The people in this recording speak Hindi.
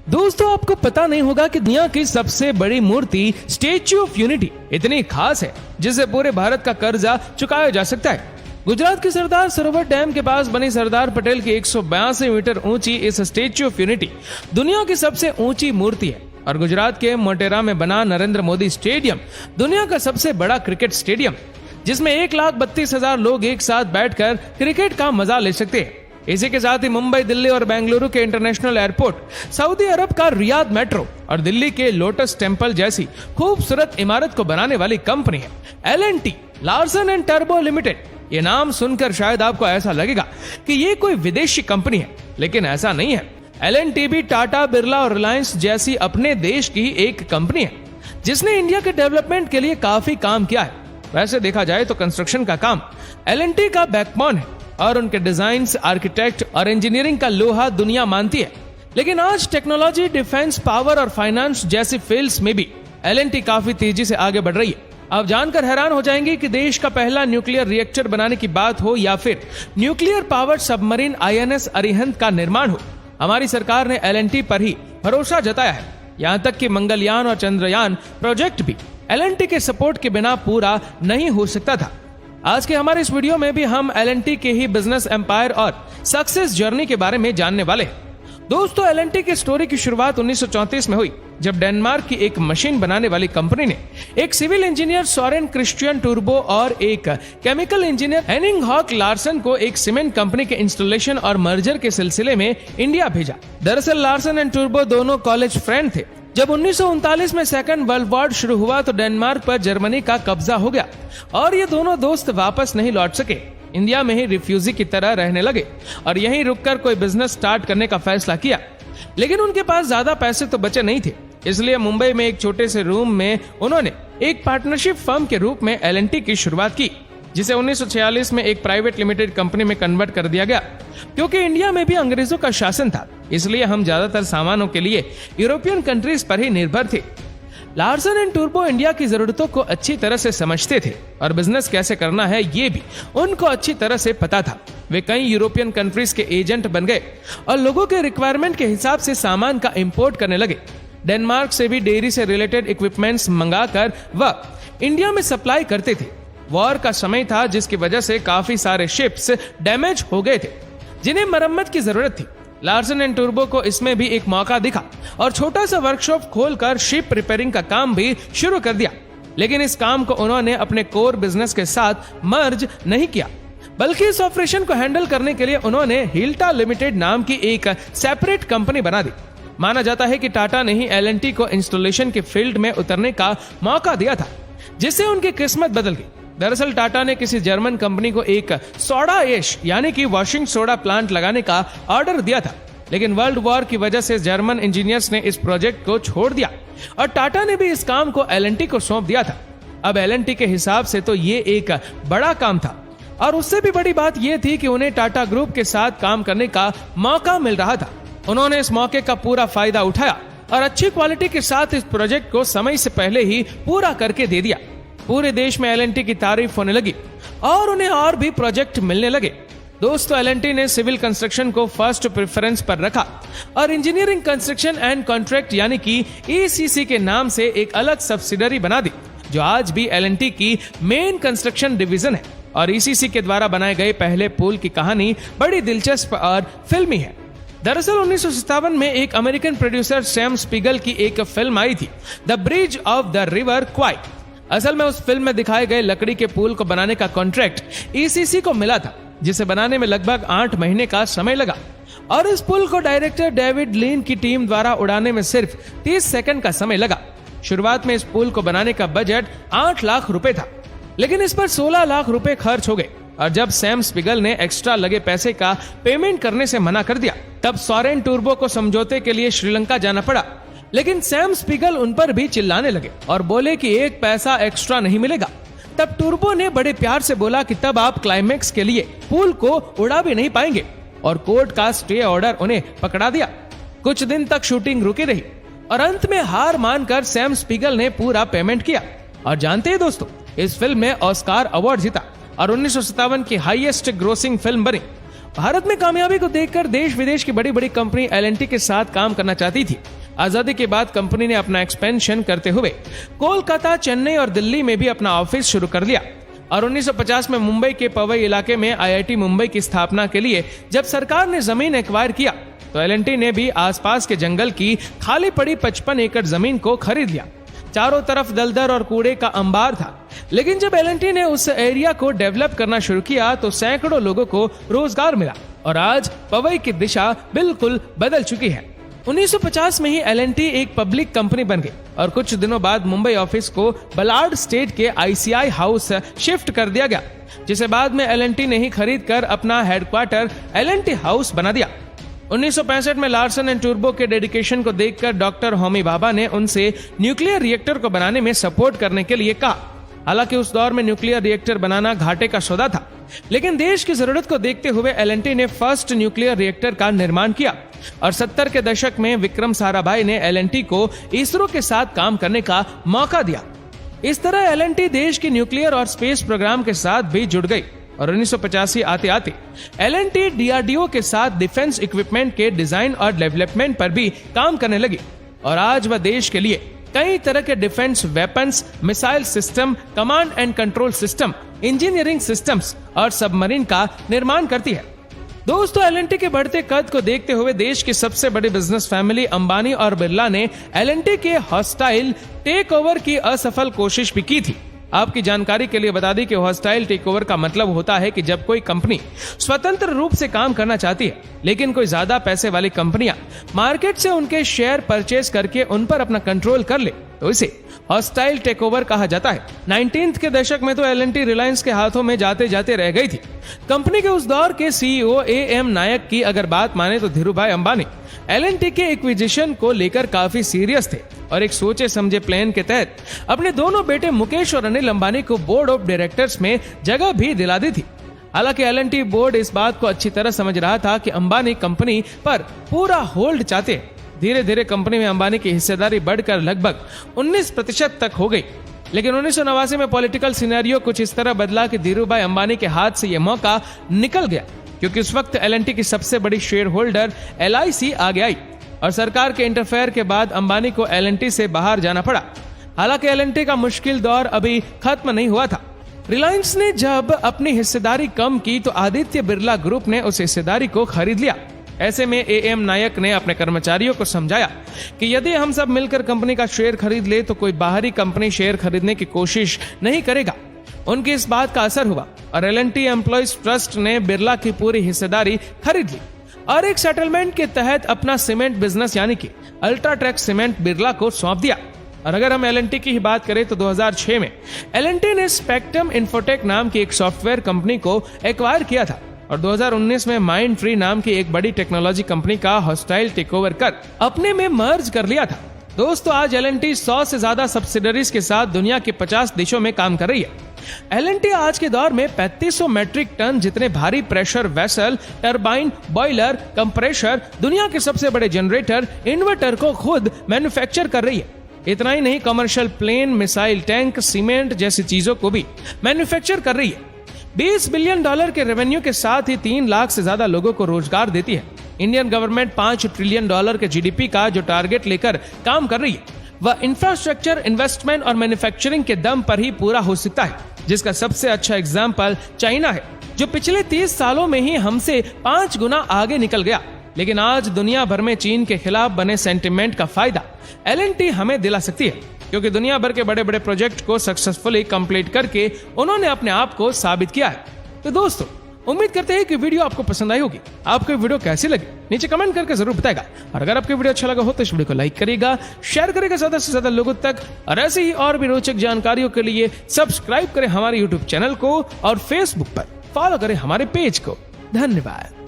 दोस्तों, आपको पता नहीं होगा कि दुनिया की सबसे बड़ी मूर्ति स्टैच्यू ऑफ यूनिटी इतनी खास है जिससे पूरे भारत का कर्जा चुकाया जा सकता है। गुजरात के सरदार सरोवर डैम के पास बनी सरदार पटेल की 182 मीटर ऊंची इस स्टैच्यू ऑफ यूनिटी दुनिया की सबसे ऊंची मूर्ति है और गुजरात के मोटेरा में बना नरेंद्र मोदी स्टेडियम दुनिया का सबसे बड़ा क्रिकेट स्टेडियम, जिसमें 1,32,000 लोग एक साथ बैठकर क्रिकेट का मजा ले सकते हैं। इसी के साथ ही मुंबई, दिल्ली और बेंगलुरु के इंटरनेशनल एयरपोर्ट, सऊदी अरब का रियाद मेट्रो और दिल्ली के लोटस टेम्पल जैसी खूबसूरत इमारत को बनाने वाली कंपनी है L&T, Larsen and turbo limited. ये नाम सुनकर शायद आपको ऐसा लगेगा कि ये कोई विदेशी कंपनी है, लेकिन ऐसा नहीं है। L&T भी टाटा, बिरला और रिलायंस जैसी अपने देश की एक कंपनी है जिसने इंडिया के डेवलपमेंट के लिए काफी काम किया है। वैसे देखा जाए तो कंस्ट्रक्शन का काम L&T का बैकबोन है और उनके डिजाइन्स, आर्किटेक्ट और इंजीनियरिंग का लोहा दुनिया मानती है। लेकिन आज टेक्नोलॉजी, डिफेंस, पावर और फाइनेंस जैसी फील्ड्स में भी L&T काफी तेजी से आगे बढ़ रही है। आप जानकर हैरान हो जाएंगे कि देश का पहला न्यूक्लियर रिएक्टर बनाने की बात हो या फिर nuclear power submarine INS Arihant का निर्माण हो, हमारी सरकार ने L&T पर ही भरोसा जताया है। यहाँ तक कि मंगलयान और चंद्रयान प्रोजेक्ट भी L&T के सपोर्ट के बिना पूरा नहीं हो सकता था। आज के हमारे इस वीडियो में भी हम L&T के ही बिजनेस एम्पायर और सक्सेस जर्नी के बारे में जानने वाले हैं। दोस्तों, L&T की स्टोरी की शुरुआत 1934 में हुई जब डेनमार्क की एक मशीन बनाने वाली कंपनी ने एक सिविल इंजीनियर सोरेन क्रिश्चियन टूर्बो और एक chemical engineer Henning Holck Larsen को एक सीमेंट कंपनी के इंस्टॉलेशन और मर्जर के सिलसिले में इंडिया भेजा। दरअसल लार्सन एंड टूर्बो दोनों कॉलेज फ्रेंड थे। जब 1939 में सेकंड वर्ल्ड वॉर शुरू हुआ तो डेनमार्क पर जर्मनी का कब्जा हो गया और ये दोनों दोस्त वापस नहीं लौट सके। इंडिया में ही रिफ्यूजी की तरह रहने लगे और यहीं रुककर कोई बिजनेस स्टार्ट करने का फैसला किया। लेकिन उनके पास ज्यादा पैसे तो बचे नहीं थे, इसलिए मुंबई में एक छोटे से रूम में उन्होंने एक पार्टनरशिप फर्म के रूप में L&T की शुरुआत की, जिसे 1946 में एक प्राइवेट लिमिटेड कंपनी में कन्वर्ट कर दिया गया। क्योंकि इंडिया में भी अंग्रेजों का शासन था, इसलिए हम ज्यादातर सामानों के लिए यूरोपियन कंट्रीज पर ही निर्भर थे। लार्सन एंड टूर्बो इंडिया की जरूरतों को अच्छी तरह से समझते थे और बिजनेस कैसे करना है ये भी उनको अच्छी तरह से पता था। वे कई यूरोपियन कंट्रीज के एजेंट बन गए और लोगों के रिक्वायरमेंट के हिसाब से सामान का इंपोर्ट करने लगे। डेनमार्क से भी डेयरी से रिलेटेड इक्विपमेंट्स मंगाकर वह इंडिया में सप्लाई करते थे। वॉर का समय था जिसकी वजह से काफी सारे शिप्स डैमेज हो गए थे जिन्हें मरम्मत की जरूरत थी। लार्सन एंड टूर्बो को इसमें भी एक मौका दिखा और छोटा सा वर्कशॉप खोलकर शिप रिपेयरिंग का काम भी शुरू कर दिया। लेकिन इस काम को उन्होंने अपने कोर बिजनेस के साथ मर्ज नहीं किया, बल्कि इस ऑपरेशन को हैंडल करने के लिए उन्होंने हिल्टा लिमिटेड नाम की एक सेपरेट कंपनी बना दी। माना जाता है कि टाटा ने ही L&T को इंस्टॉलेशन के फील्ड में उतरने का मौका दिया था, जिससे उनकी किस्मत बदल गई। दरअसल टाटा ने किसी जर्मन कंपनी को एक सोडा ऐश यानी कि वॉशिंग सोडा प्लांट लगाने का ऑर्डर दिया था, लेकिन वर्ल्ड वॉर की वजह से जर्मन इंजीनियर्स ने इस प्रोजेक्ट को छोड़ दिया और टाटा ने भी इस काम को L&T को सौंप दिया था। अब L&T के हिसाब से तो ये एक बड़ा काम था और उससे भी बड़ी बात यह थी कि उन्हें टाटा ग्रुप के साथ काम करने का मौका मिल रहा था। उन्होंने इस मौके का पूरा फायदा उठाया और अच्छी क्वालिटी के साथ इस प्रोजेक्ट को समय से पहले ही पूरा करके दे दिया। पूरे देश में L&T की तारीफ होने लगी और उन्हें और भी प्रोजेक्ट मिलने लगे। दोस्तों, L&T ने सिविल कंस्ट्रक्शन को फर्स्ट प्रेफरेंस पर रखा और इंजीनियरिंग कंस्ट्रक्शन एंड कॉन्ट्रैक्ट यानी कि ECC के नाम से एक अलग सब्सिडरी बना दी, जो आज भी L&T की मेन कंस्ट्रक्शन डिवीजन है। और ECC के द्वारा बनाए गए पहले पुल की कहानी बड़ी दिलचस्प और फिल्मी है। दरअसल 1957 में एक अमेरिकन प्रोड्यूसर सैम स्पीगल की एक फिल्म आई थी, the bridge of the river Kwai. असल में उस फिल्म में दिखाए गए लकड़ी के पुल को बनाने का कॉन्ट्रैक्ट ECC को मिला था, जिसे बनाने में लगभग 8 महीने का समय लगा और इस पुल को डायरेक्टर डेविड लीन की टीम द्वारा उड़ाने में सिर्फ 30 सेकंड का समय लगा। शुरुआत में इस पुल को बनाने का बजट 8 लाख रुपए था, लेकिन इस पर 16 लाख रुपए खर्च हो गए और जब सैम स्पीगल ने एक्स्ट्रा लगे पैसे का पेमेंट करने से मना कर दिया, तब सोरेन टूर्बो को समझौते के लिए श्रीलंका जाना पड़ा। लेकिन सैम स्पीगल उन पर भी चिल्लाने लगे और बोले कि एक पैसा एक्स्ट्रा नहीं मिलेगा। तब टूर्बो ने बड़े प्यार से बोला कि तब आप क्लाइमेक्स के लिए पुल को उड़ा भी नहीं पाएंगे और कोर्ट का स्टे ऑर्डर उन्हें पकड़ा दिया। कुछ दिन तक शूटिंग रुकी रही और अंत में हार मानकर सैम स्पीगल ने पूरा पेमेंट किया। और जानते हैं दोस्तों, इस फिल्म में ऑस्कार अवार्ड जीता और 1957 की हाईएस्ट ग्रोसिंग फिल्म बनी। भारत में कामयाबी को देखकर देश विदेश की बड़ी बड़ी कंपनी L&T के साथ काम करना चाहती थी। आजादी के बाद कंपनी ने अपना एक्सपेंशन करते हुए कोलकाता, चेन्नई और दिल्ली में भी अपना ऑफिस शुरू कर लिया और 1950 में मुंबई के पवई इलाके में IIT मुंबई की स्थापना के लिए जब सरकार ने जमीन एक्वायर किया तो L&T ने भी आसपास के जंगल की खाली पड़ी 55 एकड़ जमीन को खरीद लिया। चारों तरफ दलदल और कूड़े का अंबार था, लेकिन जब L&T ने उस एरिया को डेवलप करना शुरू किया तो सैकड़ों लोगों को रोजगार मिला और आज पवई की दिशा बिल्कुल बदल चुकी है। 1950 में ही L&T एक पब्लिक कंपनी बन गई और कुछ दिनों बाद मुंबई ऑफिस को बलाड स्टेट के ICI हाउस शिफ्ट कर दिया गया, जिसे बाद में L&T ने ही खरीद कर अपना हेडक्वार्टर L&T हाउस बना दिया। 1965 में लार्सन एंड टूब्रो के डेडिकेशन को देखकर डॉक्टर होमी भाभा ने उनसे न्यूक्लियर रिएक्टर को बनाने में सपोर्ट करने के लिए कहा। हालांकि उस दौर में न्यूक्लियर रिएक्टर बनाना घाटे का सौदा था, लेकिन देश की जरूरत को देखते हुए L&T ने फर्स्ट न्यूक्लियर रिएक्टर का निर्माण किया और 70 के दशक में विक्रम साराभाई ने L&T को इसरो के साथ काम करने का मौका दिया। इस तरह L&T देश की न्यूक्लियर और स्पेस प्रोग्राम के साथ भी जुड़ गई और 1985 आते आते L&T DRDO के साथ डिफेंस इक्विपमेंट के डिजाइन और डेवलपमेंट पर भी काम करने लगी और आज वह देश के लिए कई तरह के defence weapons, missile system, command and control system, engineering systems और सबमरीन का निर्माण करती है। दोस्तों, L&T के बढ़ते कद को देखते हुए देश की सबसे बड़ी बिजनेस फैमिली अंबानी और बिरला ने L&T के हॉस्टाइल टेक ओवर की असफल कोशिश भी की थी। आपकी जानकारी के लिए बता दी कि हॉस्टाइल टेकओवर का मतलब होता है कि जब कोई कंपनी स्वतंत्र रूप से काम करना चाहती है, लेकिन कोई ज्यादा पैसे वाली कंपनियां मार्केट से उनके शेयर परचेज करके उन पर अपना कंट्रोल कर ले तो इसे हॉस्टाइल टेकओवर कहा जाता है। 19th के दशक में तो L&T रिलायंस के हाथों में जाते जाते रह गई थी। कंपनी के उस दौर के CEO AM नायक की अगर बात माने तो धीरूभाई अंबानी L&T के एक्विजिशन को लेकर काफी सीरियस थे और एक सोचे समझे प्लान के तहत अपने दोनों बेटे मुकेश और अनिल अंबानी को बोर्ड ऑफ डायरेक्टर्स में जगह भी दिला दी थी। हालांकि L&T बोर्ड इस बात को अच्छी तरह समझ रहा था कि अंबानी कंपनी पर पूरा होल्ड चाहते। धीरे धीरे कंपनी में अंबानी की हिस्सेदारी बढ़कर लगभग 19% तक हो गई, लेकिन 1989 में पॉलिटिकल सिनेरियो कुछ इस तरह बदला कि धीरूभाई अंबानी के हाथ से यह मौका निकल गया, क्योंकि उस वक्त L&T की सबसे बड़ी शेयर होल्डर LIC आगे आई और सरकार के इंटरफेयर के बाद अंबानी को L&T से बाहर जाना पड़ा। हालांकि L&T का मुश्किल दौर अभी खत्म नहीं हुआ था। रिलायंस ने जब अपनी हिस्सेदारी कम की तो आदित्य बिरला ग्रुप ने उस हिस्सेदारी को खरीद लिया। ऐसे में AM नायक ने अपने कर्मचारियों को समझाया कि यदि हम सब मिलकर कंपनी का शेयर खरीद ले तो कोई बाहरी कंपनी शेयर खरीदने की कोशिश नहीं करेगा। उनकी इस बात का असर हुआ और L&T एम्प्लॉइज ट्रस्ट ने बिरला की पूरी हिस्सेदारी खरीद ली और एक सेटलमेंट के तहत अपना सीमेंट बिजनेस यानी कि अल्ट्राटेक सीमेंट बिरला को सौंप दिया। और अगर हम L&T की ही बात करें तो 2006 में L&T ने स्पेक्ट्रम इन्फोटेक नाम की एक सॉफ्टवेयर कंपनी को एक्वायर किया था और 2019 में माइंड ट्री नाम की एक बड़ी टेक्नोलॉजी कंपनी का हॉस्टाइल टेकओवर कर अपने में मर्ज कर लिया था। दोस्तों, आज L&T 100 से ज्यादा सब्सिडरीज के साथ दुनिया के 50 देशों में काम कर रही है। L&T आज के दौर में 3500 मैट्रिक टन जितने भारी pressure vessel, turbine, boiler, compressor, दुनिया के सबसे बड़े जनरेटर, इन्वर्टर को खुद मैन्युफैक्चर कर रही है। इतना ही नहीं, commercial plane, missile tank, cement जैसी चीजों को भी मैन्युफैक्चर कर रही है। $20 बिलियन के रेवेन्यू के साथ ही 3 लाख से ज्यादा लोगों को रोजगार देती है। इंडियन गवर्नमेंट $5 ट्रिलियन के GDP का जो टारगेट लेकर काम कर रही है वह इंफ्रास्ट्रक्चर, इन्वेस्टमेंट और मैन्युफैक्चरिंग के दम पर ही पूरा हो सकता है, जिसका सबसे अच्छा एग्जाम्पल चाइना है, जो पिछले 30 सालों में ही हमसे 5 गुना आगे निकल गया। लेकिन आज दुनिया भर में चीन के खिलाफ बने सेंटिमेंट का फायदा L&T हमें दिला सकती है, क्योंकि दुनिया भर के बड़े बड़े प्रोजेक्ट को सक्सेसफुली कंप्लीट करके उन्होंने अपने आप को साबित किया है। तो दोस्तों, उम्मीद करते हैं कि वीडियो आपको पसंद आई होगी। आपको वीडियो कैसी लगी नीचे कमेंट करके जरूर बताएगा और अगर आपको वीडियो अच्छा लगा हो तो इस वीडियो को लाइक करिएगा, शेयर करेगा ज्यादा से ज्यादा लोगों तक और ऐसे ही और भी रोचक जानकारियों के लिए सब्सक्राइब करें हमारे YouTube चैनल को और Facebook पर फॉलो करें हमारे पेज को। धन्यवाद।